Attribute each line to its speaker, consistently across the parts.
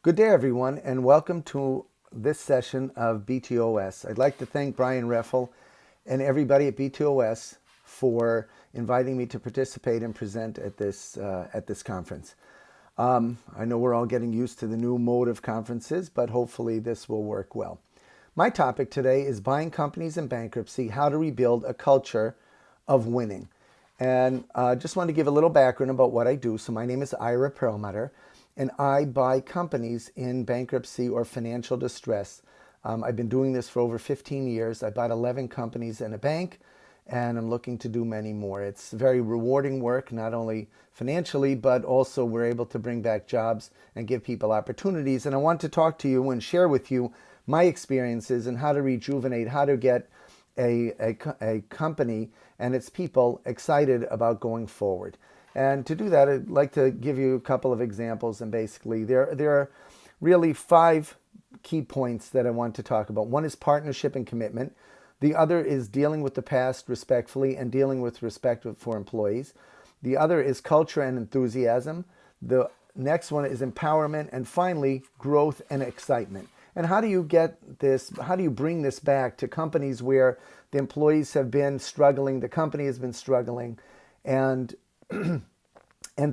Speaker 1: Good day, everyone, and welcome to this session of BTOS. I'd like to thank Brian Reffel and everybody at BTOS for inviting me to participate and present at this conference. I know we're all getting used to the new mode of conferences, but hopefully this will work well. My topic today is buying companies in bankruptcy, how to rebuild a culture of winning. And just want to give a little background about what I do. So my name is Ira Perlmuter, and I buy companies in bankruptcy or financial distress. I've been doing this for over 15 years. I bought 11 companies in a bank, and I'm looking to do many more. It's very rewarding work, not only financially, but also we're able to bring back jobs and give people opportunities. And I want to talk to you and share with you my experiences and how to rejuvenate, how to get a company and its people excited about going forward. And to do that, I'd like to give you a couple of examples. And basically, there are really 5 key points that I want to talk about. One is partnership and commitment. The other is dealing with the past respectfully and dealing with respect for employees. The other is culture and enthusiasm. The next one is empowerment. And finally, growth and excitement. And how do you get this? How do you bring this back to companies where the employees have been struggling, the company has been struggling, and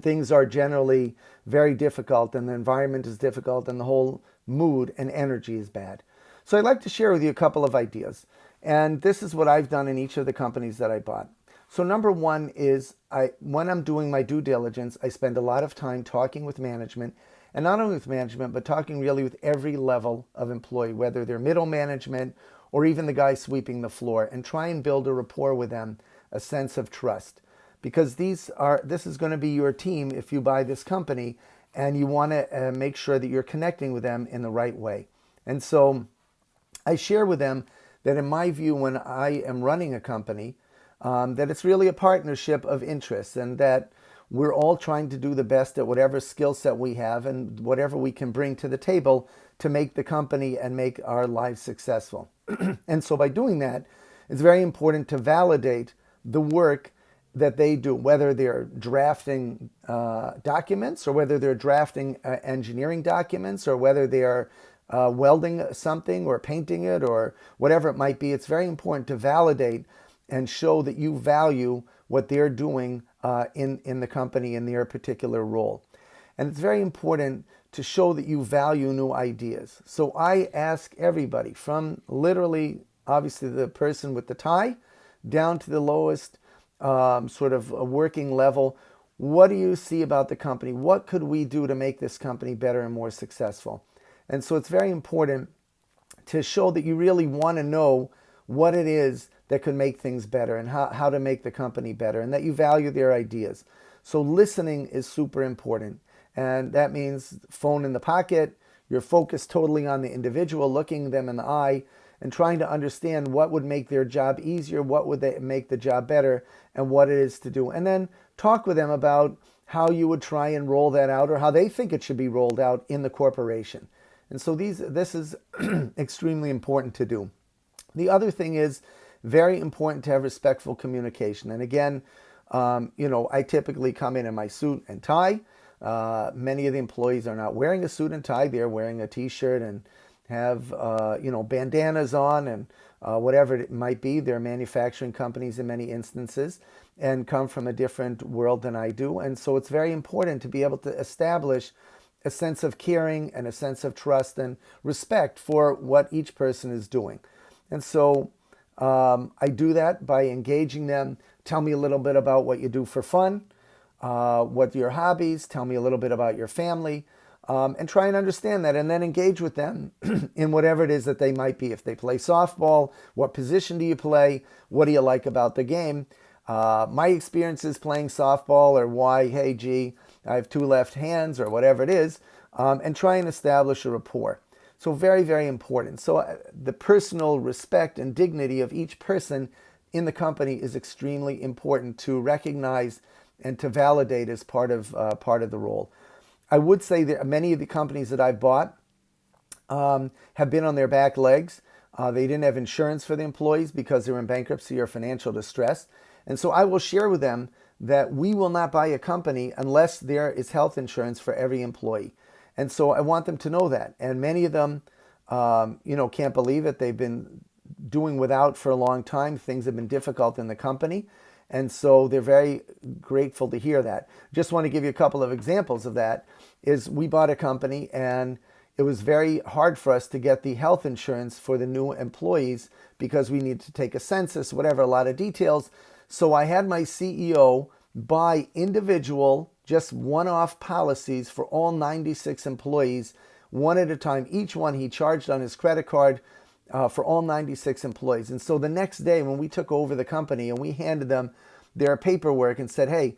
Speaker 1: things are generally very difficult, and the environment is difficult, and the whole mood and energy is bad. So I'd like to share with you a couple of ideas. And this is what I've done in each of the companies that I bought. So number one is when I'm doing my due diligence, I spend a lot of time talking with management, and not only with management, but talking really with every level of employee, whether they're middle management or even the guy sweeping the floor, and try and build a rapport with them, a sense of trust. Because this is going to be your team if you buy this company, and you want to make sure that you're connecting with them in the right way. And so I share with them that in my view, when I am running a company, that it's really a partnership of interests, and that we're all trying to do the best at whatever skill set we have and whatever we can bring to the table to make the company and make our lives successful. And so by doing that, it's very important to validate the work that they do, whether they're drafting documents or whether they're drafting engineering documents or whether they are welding something or painting it or whatever it might be. It's very important to validate and show that you value what they're doing in the company in their particular role. And it's very important to show that you value new ideas. So I ask everybody, from literally, obviously, the person with the tie down to the lowest sort of a working level, what do you see about the company? What could we do to make this company better and more successful? And so it's very important to show that you really want to know what it is that could make things better and how to make the company better, and that you value their ideas. So listening is super important. And that means phone in the pocket, you're focused totally on the individual, looking them in the eye and trying to understand what would make their job easier, what would they make the job better, and what it is to do. And then talk with them about how you would try and roll that out, or how they think it should be rolled out in the corporation. And so this is extremely important to do. The other thing is very important to have respectful communication. And again, I typically come in my suit and tie. Many of the employees are not wearing a suit and tie. They're wearing a t-shirt and have bandanas on and whatever it might be. They're manufacturing companies in many instances and come from a different world than I do. And so it's very important to be able to establish a sense of caring and a sense of trust and respect for what each person is doing. And so I do that by engaging them. Tell me a little bit about what you do for fun, what are your hobbies, tell me a little bit about your family, and try and understand that, and then engage with them in whatever it is that they might be. If they play softball, what position do you play? What do you like about the game? My experience is playing softball, or why, hey, gee, I have 2 left hands, or whatever it is, and try and establish a rapport. So very, very important. So the personal respect and dignity of each person in the company is extremely important to recognize and to validate as part of the role. I would say that many of the companies that I've bought have been on their back legs. They didn't have insurance for the employees because they're in bankruptcy or financial distress. And so I will share with them that we will not buy a company unless there is health insurance for every employee. And so I want them to know that. And many of them, can't believe it. They've been doing without for a long time. Things have been difficult in the company. And so they're very grateful to hear that. Just want to give you a couple of examples of that. Is we bought a company and it was very hard for us to get the health insurance for the new employees because we needed to take a census, whatever, a lot of details. So I had my CEO buy individual, just one-off policies for all 96 employees, one at a time. Each one he charged on his credit card for all 96 employees. And so the next day when we took over the company and we handed them their paperwork and said, hey,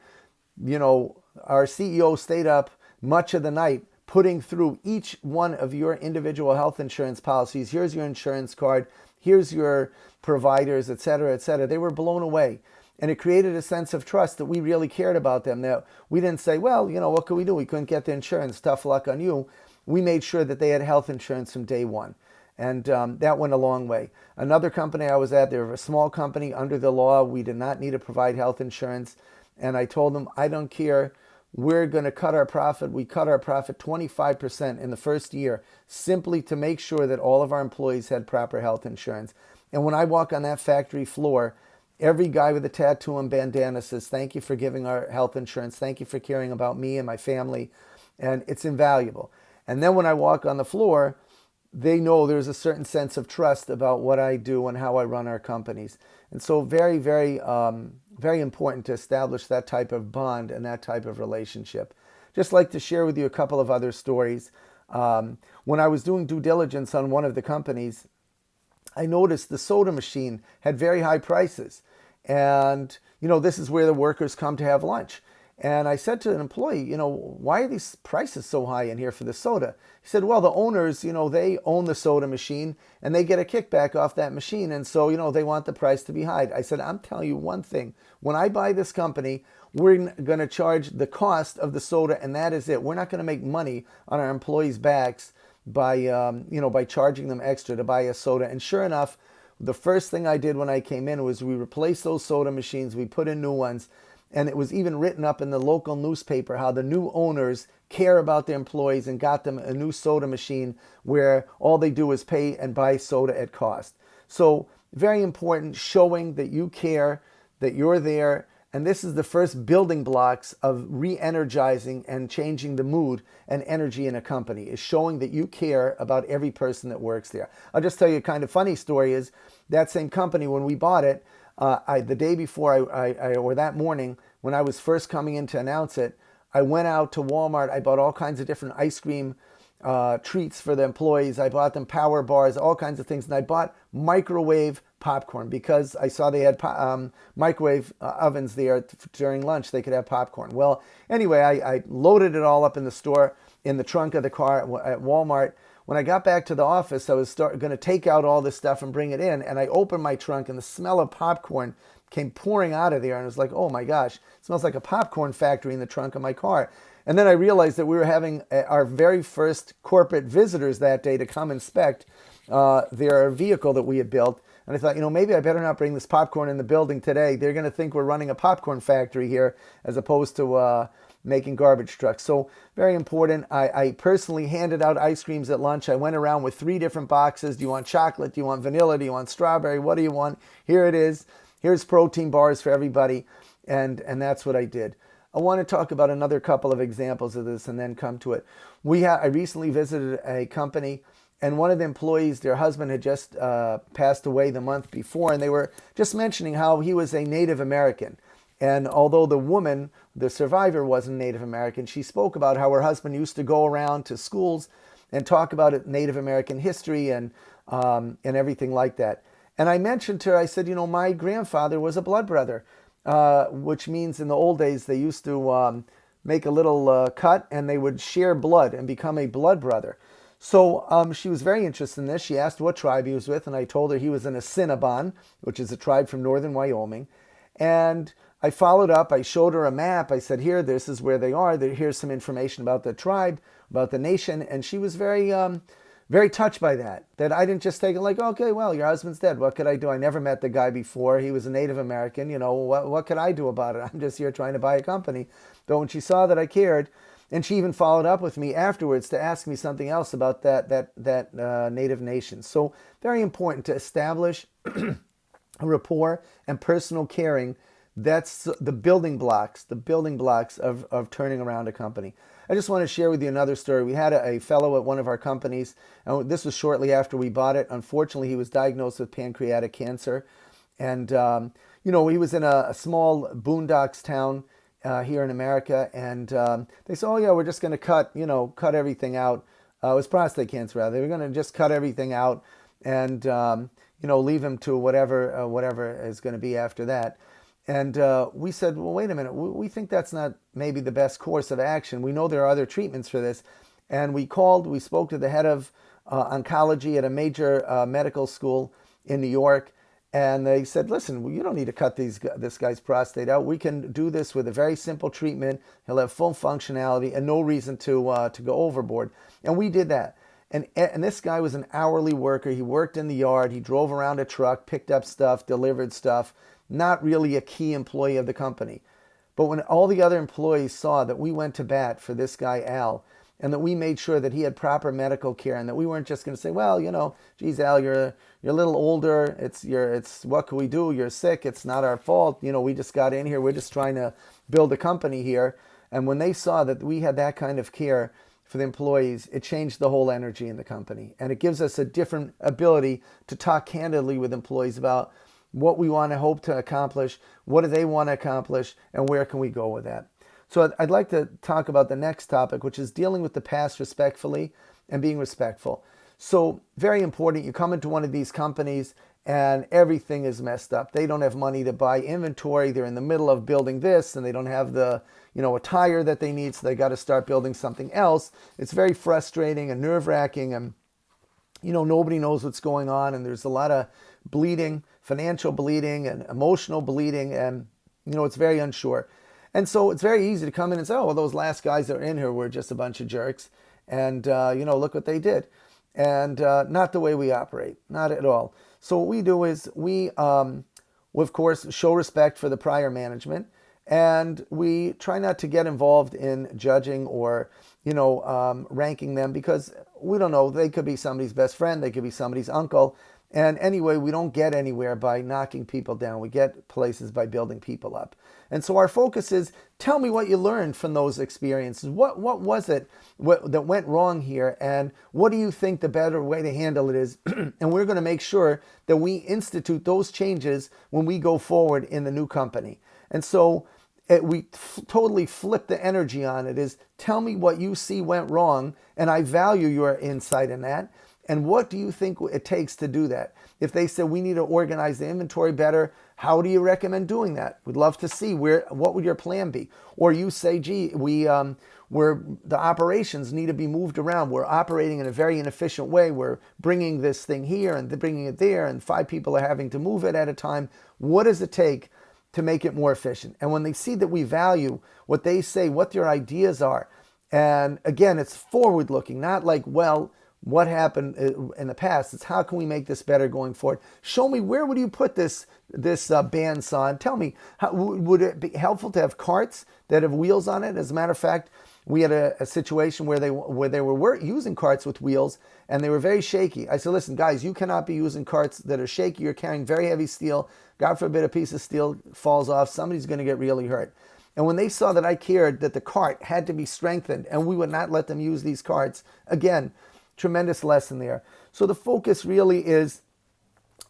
Speaker 1: our CEO stayed up much of the night putting through each one of your individual health insurance policies. Here's your insurance card. Here's your providers, et cetera, et cetera. They were blown away. And it created a sense of trust that we really cared about them. That we didn't say, well, what could we do? We couldn't get the insurance. Tough luck on you. We made sure that they had health insurance from day one. And that went a long way. Another company I was at, they were a small company under the law. We did not need to provide health insurance. And I told them, I don't care. We're going to cut our profit. We cut our profit 25% in the first year simply to make sure that all of our employees had proper health insurance. And when I walk on that factory floor, every guy with a tattoo and bandana says, thank you for giving our health insurance. Thank you for caring about me and my family. And it's invaluable. And then when I walk on the floor, they know there's a certain sense of trust about what I do and how I run our companies. And so very, very, very important to establish that type of bond and that type of relationship. Just like to share with you a couple of other stories. When I was doing due diligence on one of the companies, I noticed the soda machine had very high prices. And, this is where the workers come to have lunch. And I said to an employee, why are these prices so high in here for the soda? He said, well, the owners, they own the soda machine and they get a kickback off that machine. And so, they want the price to be high. I said, I'm telling you one thing. When I buy this company, we're going to charge the cost of the soda and that is it. We're not going to make money on our employees' backs by charging them extra to buy a soda. And sure enough, the first thing I did when I came in was we replaced those soda machines. We put in new ones. And it was even written up in the local newspaper how the new owners care about their employees and got them a new soda machine where all they do is pay and buy soda at cost. So very important, showing that you care, that you're there. And this is the first building blocks of re-energizing and changing the mood and energy in a company, is showing that you care about every person that works there. I'll just tell you a kind of funny story is that same company, when we bought it, the day before or that morning when I was first coming in to announce it, I went out to Walmart. I bought all kinds of different ice cream treats for the employees. I bought them power bars, all kinds of things. And I bought microwave popcorn because I saw they had microwave ovens there during lunch. They could have popcorn. Well, anyway, I loaded it all up in the store, in the trunk of the car at Walmart. When I got back to the office, I was going to take out all this stuff and bring it in. And I opened my trunk and the smell of popcorn came pouring out of there. And I was like, oh my gosh, it smells like a popcorn factory in the trunk of my car. And then I realized that we were having our very first corporate visitors that day to come inspect their vehicle that we had built. And I thought, maybe I better not bring this popcorn in the building today. They're going to think we're running a popcorn factory here as opposed to making garbage trucks. So very important. I personally handed out ice creams at lunch. I went around with 3 different boxes. Do you want chocolate? Do you want vanilla? Do you want strawberry? What do you want? Here it is. Here's protein bars for everybody. And that's what I did. I want to talk about another couple of examples of this and then come to it. I recently visited a company, and one of the employees, their husband had just passed away the month before, and they were just mentioning how he was a Native American. And although the woman, the survivor, wasn't Native American, she spoke about how her husband used to go around to schools and talk about Native American history and everything like that. And I mentioned to her, I said, my grandfather was a blood brother, which means in the old days they used to make a little cut and they would share blood and become a blood brother. So she was very interested in this. She asked what tribe he was with, and I told her he was an Assiniboine, which is a tribe from northern Wyoming. And I followed up. I showed her a map. I said, here, this is where they are. Here's some information about the tribe, about the nation. And she was very, very touched by that I didn't just take it like, okay, well, your husband's dead. What could I do? I never met the guy before. He was a Native American. What could I do about it? I'm just here trying to buy a company. But when she saw that I cared, And she even followed up with me afterwards to ask me something else about that native nation. So very important to establish a rapport and personal caring. That's the building blocks of turning around a company. I just want to share with you another story. We had a fellow at one of our companies, and this was shortly after we bought it. Unfortunately, he was diagnosed with pancreatic cancer. And, he was in a small boondocks town here in America. And they said, oh, yeah, we're just going to cut everything out. It was prostate cancer, rather. They were going to just cut everything out and, leave him to whatever is going to be after that. And we said, well, wait a minute. We think that's not maybe the best course of action. We know there are other treatments for this. And we spoke to the head of oncology at a major medical school in New York. And they said, listen, you don't need to cut this guy's prostate out. We can do this with a very simple treatment. He'll have full functionality and no reason to go overboard. And we did that. And this guy was an hourly worker. He worked in the yard. He drove around a truck, picked up stuff, delivered stuff. Not really a key employee of the company. But when all the other employees saw that we went to bat for this guy, Al, and that we made sure that he had proper medical care and that we weren't just going to say, well, geez, Al, you're a little older. It's what can we do? You're sick. It's not our fault. We just got in here. We're just trying to build a company here. And when they saw that we had that kind of care for the employees, it changed the whole energy in the company. And it gives us a different ability to talk candidly with employees about what we want to hope to accomplish, what do they want to accomplish, and where can we go with that. So I'd like to talk about the next topic, which is dealing with the past respectfully and being respectful. So very important, you come into one of these companies and everything is messed up. They don't have money to buy inventory. They're in the middle of building this and they don't have the, a tire that they need, so they got to start building something else. It's very frustrating and nerve-wracking, and nobody knows what's going on, and there's a lot of bleeding, financial bleeding and emotional bleeding, and it's very unsure. And so it's very easy to come in and say, oh, well, those last guys that were in here were just a bunch of jerks, and look what they did. And not the way we operate, not at all. So what we do is we of course show respect for the prior management, and we try not to get involved in judging or ranking them, because we don't know, they could be somebody's best friend, they could be somebody's uncle. And anyway, we don't get anywhere by knocking people down. We get places by building people up. And so our focus is, tell me what you learned from those experiences. What was it that went wrong here? And what do you think the better way to handle it is? And we're going to make sure that we institute those changes when we go forward in the new company. And so we totally flip the energy on it. Is tell me what you see went wrong, and I value your insight in that. And what do you think it takes to do that? If they said we need to organize the inventory better, how do you recommend doing that? We'd love to see what would your plan be? Or you say, gee, the operations need to be moved around. We're operating in a very inefficient way. We're bringing this thing here and bringing it there, and 5 people are having to move it at a time. What does it take to make it more efficient? And when they see that we value what they say, what their ideas are, and again, it's forward-looking, not like, well, what happened in the past. It's how can we make this better going forward? Show me, where would you put this bandsaw? And tell me, would it be helpful to have carts that have wheels on it? As a matter of fact, we had a situation where they were using carts with wheels, and they were very shaky. I said, listen, guys, you cannot be using carts that are shaky. You're carrying very heavy steel. God forbid a piece of steel falls off. Somebody's going to get really hurt. And when they saw that I cared that the cart had to be strengthened and we would not let them use these carts, again, tremendous lesson there. So the focus really is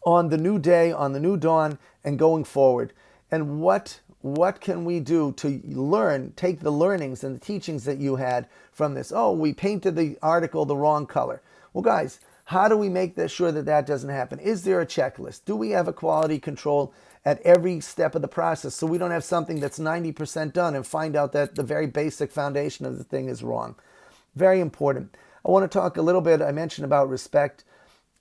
Speaker 1: on the new day, on the new dawn, and going forward. And what can we do to take the learnings and the teachings that you had from this? Oh, we painted the article the wrong color. Well, guys, how do we make sure that doesn't happen? Is there a checklist? Do we have a quality control at every step of the process, so we don't have something that's 90% done and find out that the very basic foundation of the thing is wrong? Very important. I want to talk a little bit, I mentioned about respect.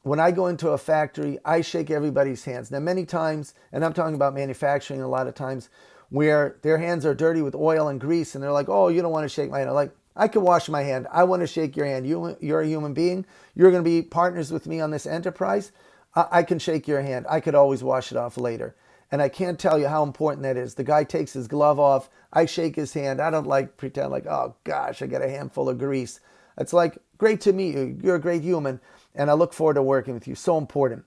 Speaker 1: When I go into a factory, I shake everybody's hands. Now, many times, and I'm talking about manufacturing a lot of times, where their hands are dirty with oil and grease, and they're like, oh, you don't want to shake my hand. I'm like, I can wash my hand. I want to shake your hand. You're a human being. You're going to be partners with me on this enterprise. I can shake your hand. I could always wash it off later. And I can't tell you how important that is. The guy takes his glove off. I shake his hand. I don't like pretend like, oh gosh, I got a handful of grease. It's like, great to meet you. You're a great human. And I look forward to working with you. So important.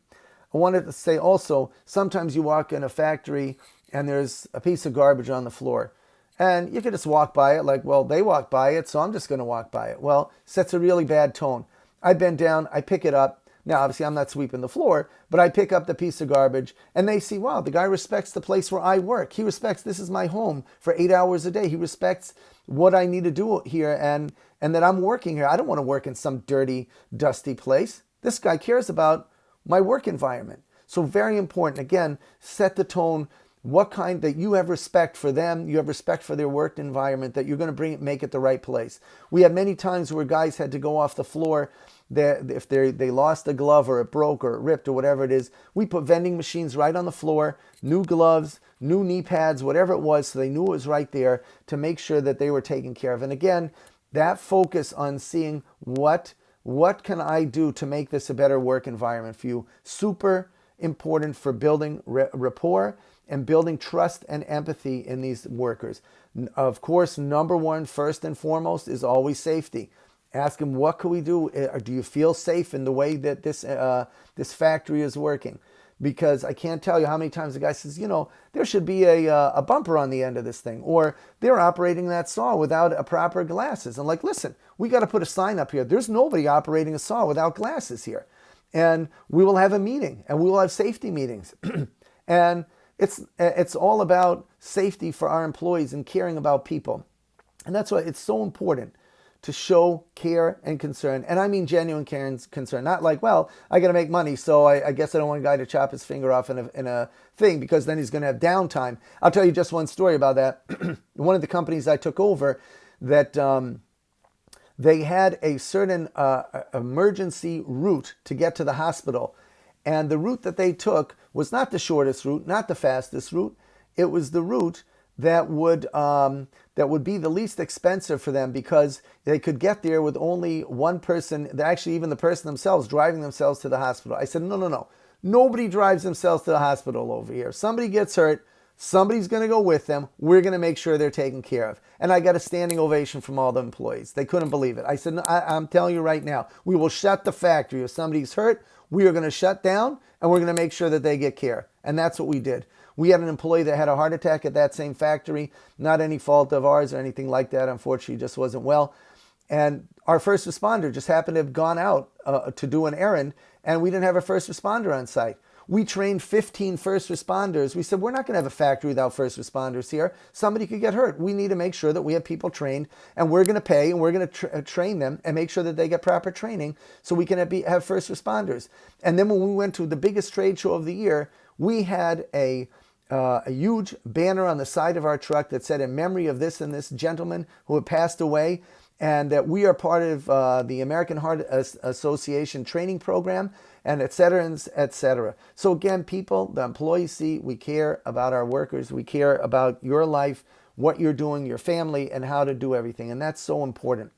Speaker 1: I wanted to say also, sometimes you walk in a factory and there's a piece of garbage on the floor. And you can just walk by it like, well, they walked by it, so I'm just going to walk by it. Well, sets a really bad tone. I bend down, I pick it up. Now, obviously, I'm not sweeping the floor, but I pick up the piece of garbage and they see, wow, the guy respects the place where I work. He respects this is my home for 8 hours a day. He respects what I need to do here and that I'm working here. I don't want to work in some dirty, dusty place. This guy cares about my work environment. So very important. Again, set the tone. What kind that you have respect for them, you have respect for their work environment, that you're going to make it the right place. We had many times where guys had to go off the floor if they lost a glove or it broke or it ripped or whatever it is. We put vending machines right on the floor, new gloves, new knee pads, whatever it was, so they knew it was right there to make sure that they were taken care of. And again, that focus on seeing what can I do to make this a better work environment for you, super important for building rapport and building trust and empathy in these workers. Of course, number one, first and foremost, is always safety. Ask them, what can we do? Or do you feel safe in the way that this factory is working? Because I can't tell you how many times the guy says, there should be a bumper on the end of this thing. Or they're operating that saw without a proper glasses. I'm like, listen, we got to put a sign up here. There's nobody operating a saw without glasses here. And we will have a meeting and we will have safety meetings. And it's all about safety for our employees and caring about people. And that's why it's so important to show care and concern. And I mean genuine care and concern. Not like, well, I got to make money, so I guess I don't want a guy to chop his finger off in a thing because then he's going to have downtime. I'll tell you just one story about that. One of the companies I took over, that they had a certain emergency route to get to the hospital. And the route that they took was not the shortest route, not the fastest route. It was the route that would be the least expensive for them because they could get there with only one person, actually even the person themselves, driving themselves to the hospital. I said, no. Nobody drives themselves to the hospital over here. If somebody gets hurt, somebody's going to go with them. We're going to make sure they're taken care of. And I got a standing ovation from all the employees. They couldn't believe it. I said, no, I'm telling you right now, we will shut the factory. If somebody's hurt, we are going to shut down and we're going to make sure that they get care. And that's what we did. We had an employee that had a heart attack at that same factory. Not any fault of ours or anything like that. Unfortunately, he just wasn't well. And our first responder just happened to have gone out to do an errand, and we didn't have a first responder on site. We trained 15 first responders. We said, we're not going to have a factory without first responders here. Somebody could get hurt. We need to make sure that we have people trained, and we're going to pay, and we're going to train them and make sure that they get proper training so we can have first responders. And then when we went to the biggest trade show of the year, we had a huge banner on the side of our truck that said, in memory of this and this gentleman who had passed away, and that we are part of the American Heart Association training program, and et cetera, et cetera. So again, people, the employees see we care about our workers. We care about your life, what you're doing, your family, and how to do everything. And that's so important.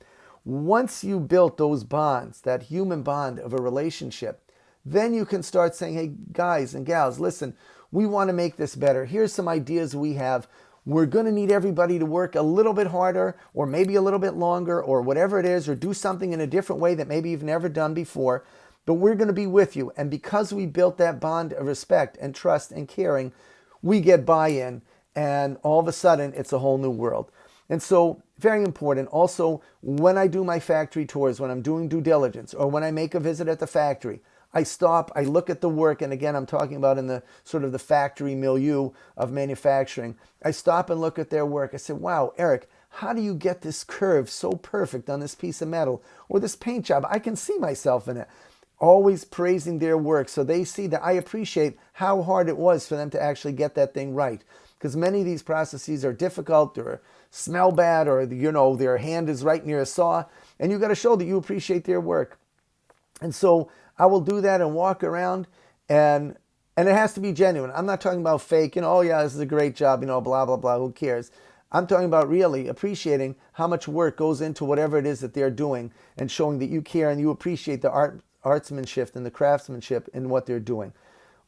Speaker 1: Once you built those bonds, that human bond of a relationship, then you can start saying, hey, guys and gals, listen, we want to make this better. Here's some ideas we have. We're going to need everybody to work a little bit harder or maybe a little bit longer or whatever it is, or do something in a different way that maybe you've never done before. But we're going to be with you. And because we built that bond of respect and trust and caring, we get buy-in. And all of a sudden, it's a whole new world. And so, very important. Also, when I do my factory tours, when I'm doing due diligence, or when I make a visit at the factory, I stop, I look at the work, and again, I'm talking about in the sort of the factory milieu of manufacturing. I stop and look at their work. I say, wow, Eric, how do you get this curve so perfect on this piece of metal or this paint job? I can see myself in it. Always praising their work so they see that I appreciate how hard it was for them to actually get that thing right. Because many of these processes are difficult or smell bad, or their hand is right near a saw, and you got to show that you appreciate their work. And so I will do that and walk around, and it has to be genuine. I'm not talking about fake, oh yeah, this is a great job, blah, blah, blah, who cares? I'm talking about really appreciating how much work goes into whatever it is that they're doing and showing that you care and you appreciate the artsmanship and the craftsmanship in what they're doing.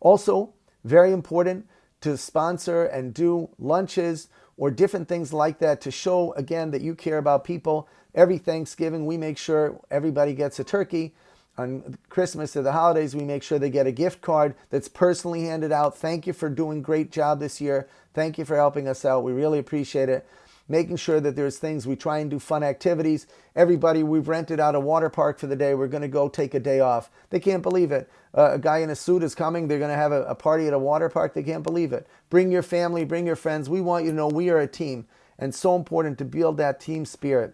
Speaker 1: Also, very important to sponsor and do lunches or different things like that to show, again, that you care about people. Every Thanksgiving, we make sure everybody gets a turkey. On Christmas or the holidays, we make sure they get a gift card that's personally handed out. Thank you for doing a great job this year. Thank you for helping us out. We really appreciate it. Making sure that there's things, we try and do fun activities. Everybody, we've rented out a water park for the day. We're going to go take a day off. They can't believe it. A guy in a suit is coming. They're going to have a party at a water park. They can't believe it. Bring your family, bring your friends. We want you to know we are a team. And so important to build that team spirit.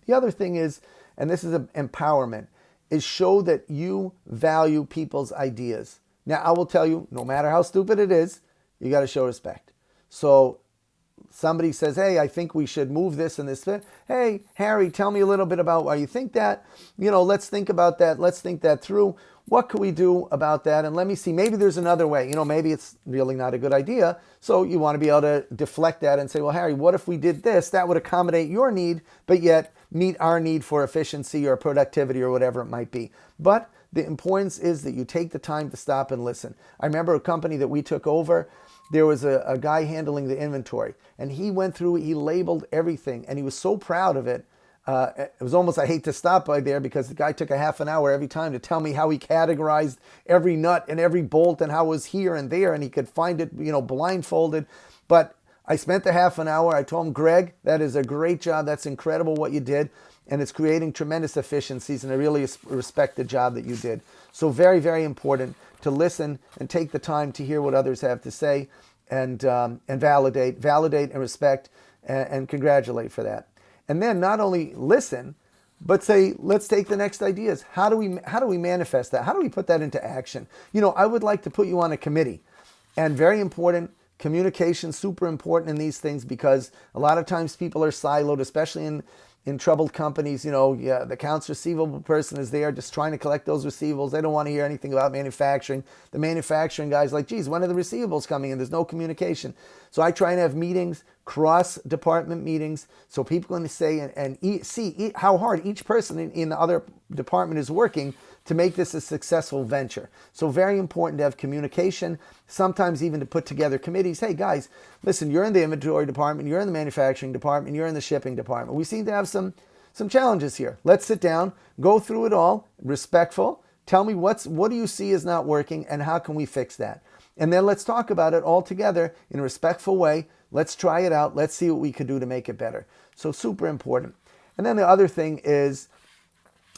Speaker 1: The other thing is, and this is empowerment, is show that you value people's ideas. Now, I will tell you, no matter how stupid it is, you got to show respect. So somebody says, hey, I think we should move this and this. Hey, Harry, tell me a little bit about why you think that. Let's think about that. Let's think that through. What can we do about that? And let me see, maybe there's another way. Maybe it's really not a good idea. So you want to be able to deflect that and say, well, Harry, what if we did this? That would accommodate your need, but yet meet our need for efficiency or productivity or whatever it might be. But the importance is that you take the time to stop and listen. I remember a company that we took over. There was a guy handling the inventory, and he went through, he labeled everything, and he was so proud of it. It was almost, I hate to stop by there because the guy took a half an hour every time to tell me how he categorized every nut and every bolt and how it was here and there, and he could find it, blindfolded. But I spent the half an hour. I told him, Greg, that is a great job. That's incredible what you did. And it's creating tremendous efficiencies, and I really respect the job that you did. So very, very important to listen and take the time to hear what others have to say and validate and respect and congratulate for that. And then not only listen, but say, let's take the next ideas. How do we manifest that? How do we put that into action? I would like to put you on a committee, and very important, communication, super important in these things, because a lot of times people are siloed, especially in troubled companies. The accounts receivable person is there just trying to collect those receivables. They don't want to hear anything about manufacturing. The manufacturing guy's like, geez, when are the receivables coming in? There's no communication. So I try and have meetings, cross-department meetings, so people can say and see how hard each person in the other department is working to make this a successful venture. So very important to have communication, sometimes even to put together committees. Hey guys, listen, you're in the inventory department, you're in the manufacturing department, you're in the shipping department. We seem to have some challenges here. Let's sit down, go through it all, respectful. Tell me what do you see is not working and how can we fix that? And then let's talk about it all together in a respectful way. Let's try it out. Let's see what we could do to make it better. So super important. And then the other thing is,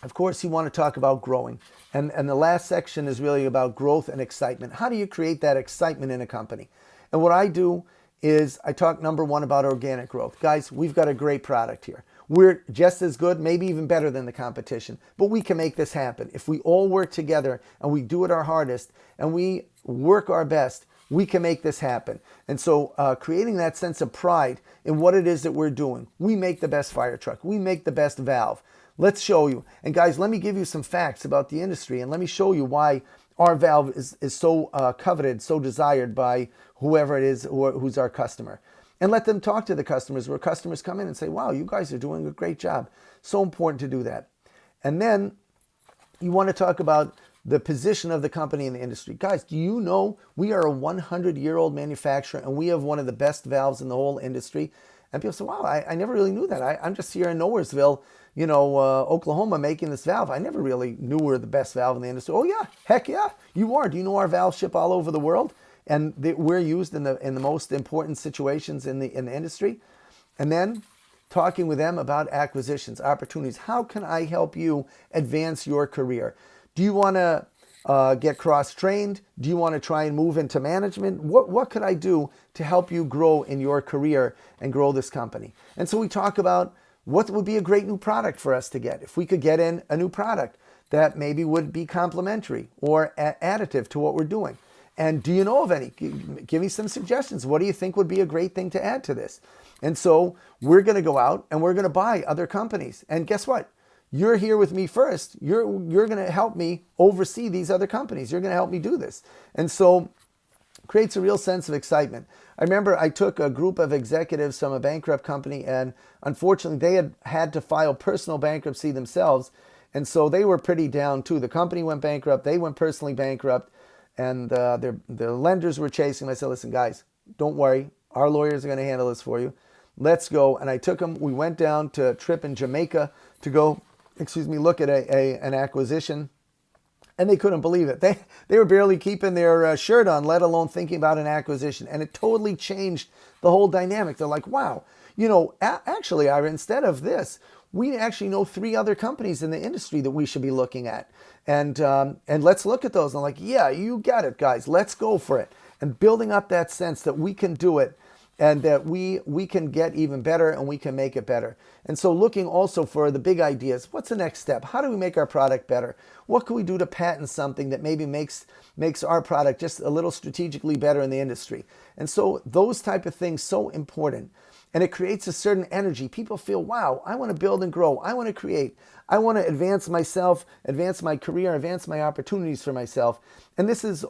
Speaker 1: of course, you want to talk about growing. And the last section is really about growth and excitement. How do you create that excitement in a company? And what I do is I talk, number one, about organic growth. Guys, we've got a great product here. We're just as good, maybe even better than the competition, but we can make this happen. If we all work together and we do it our hardest and we work our best, we can make this happen. And so creating that sense of pride in what it is that we're doing. We make the best fire truck. We make the best valve. Let's show you. And guys, let me give you some facts about the industry, and let me show you why our valve is so coveted, so desired by whoever it is who's our customer. And let them talk to the customers, where customers come in and say, wow, you guys are doing a great job. So important to do that. And then you want to talk about the position of the company in the industry. Guys, do you know we are a 100-year-old manufacturer and we have one of the best valves in the whole industry? And people say, wow, I never really knew that. I'm just here in Nowheresville, Oklahoma, making this valve. I never really knew we were the best valve in the industry. Oh yeah, heck yeah, you are. Do you know our valves ship all over the world? And we're used in the most important situations in the industry. And then talking with them about acquisitions, opportunities. How can I help you advance your career? Do you want to get cross-trained? Do you want to try and move into management? What could I do to help you grow in your career and grow this company? And so we talk about what would be a great new product for us to get. If we could get in a new product that maybe would be complementary or additive to what we're doing. And do you know of any? Give me some suggestions. What do you think would be a great thing to add to this? And so we're going to go out and we're going to buy other companies. And guess what? You're here with me first. You're going to help me oversee these other companies. You're going to help me do this. And so creates a real sense of excitement. I remember I took a group of executives from a bankrupt company, and unfortunately they had to file personal bankruptcy themselves. And so they were pretty down too. The company went bankrupt. They went personally bankrupt. and the lenders were chasing him. I said, listen, guys, don't worry. Our lawyers are going to handle this for you. Let's go. And I took him. We went down to a trip in Jamaica to go, look at an acquisition. And they couldn't believe it. They were barely keeping their shirt on, let alone thinking about an acquisition. And it totally changed the whole dynamic. They're like, wow, actually, Ira, instead of this, we actually know 3 other companies in the industry that we should be looking at. And let's look at those. And I'm like, yeah, you got it, guys. Let's go for it. And building up that sense that we can do it and that we can get even better and we can make it better. And so looking also for the big ideas. What's the next step? How do we make our product better? What can we do to patent something that maybe makes our product just a little strategically better in the industry? And so those type of things so important. And it creates a certain energy. People feel, wow, I want to build and grow. I want to create. I want to advance myself, advance my career, advance my opportunities for myself. And this is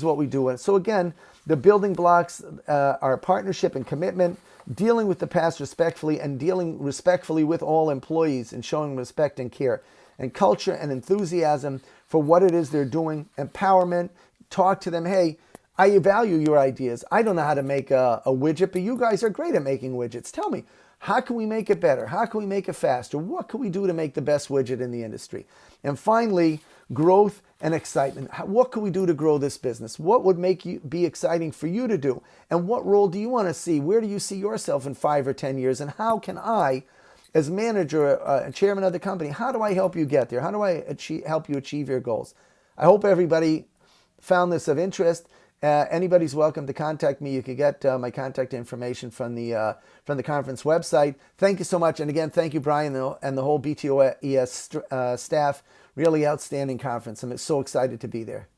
Speaker 1: what we do. And so again, the building blocks are partnership and commitment, dealing with the past respectfully and dealing respectfully with all employees and showing respect and care, and culture and enthusiasm for what it is they're doing, empowerment, talk to them, hey, I value your ideas. I don't know how to make a widget, but you guys are great at making widgets. Tell me, how can we make it better? How can we make it faster? What can we do to make the best widget in the industry? And finally, growth and excitement. What can we do to grow this business? What would be exciting for you to do? And what role do you want to see? Where do you see yourself in 5 or 10 years? And how can I, as manager and chairman of the company, how do I help you get there? How do I help you achieve your goals? I hope everybody found this of interest. Anybody's welcome to contact me. You can get my contact information from the conference website. Thank you so much. And again, thank you, Brian, and the whole BTOES staff. Really outstanding conference. I'm so excited to be there.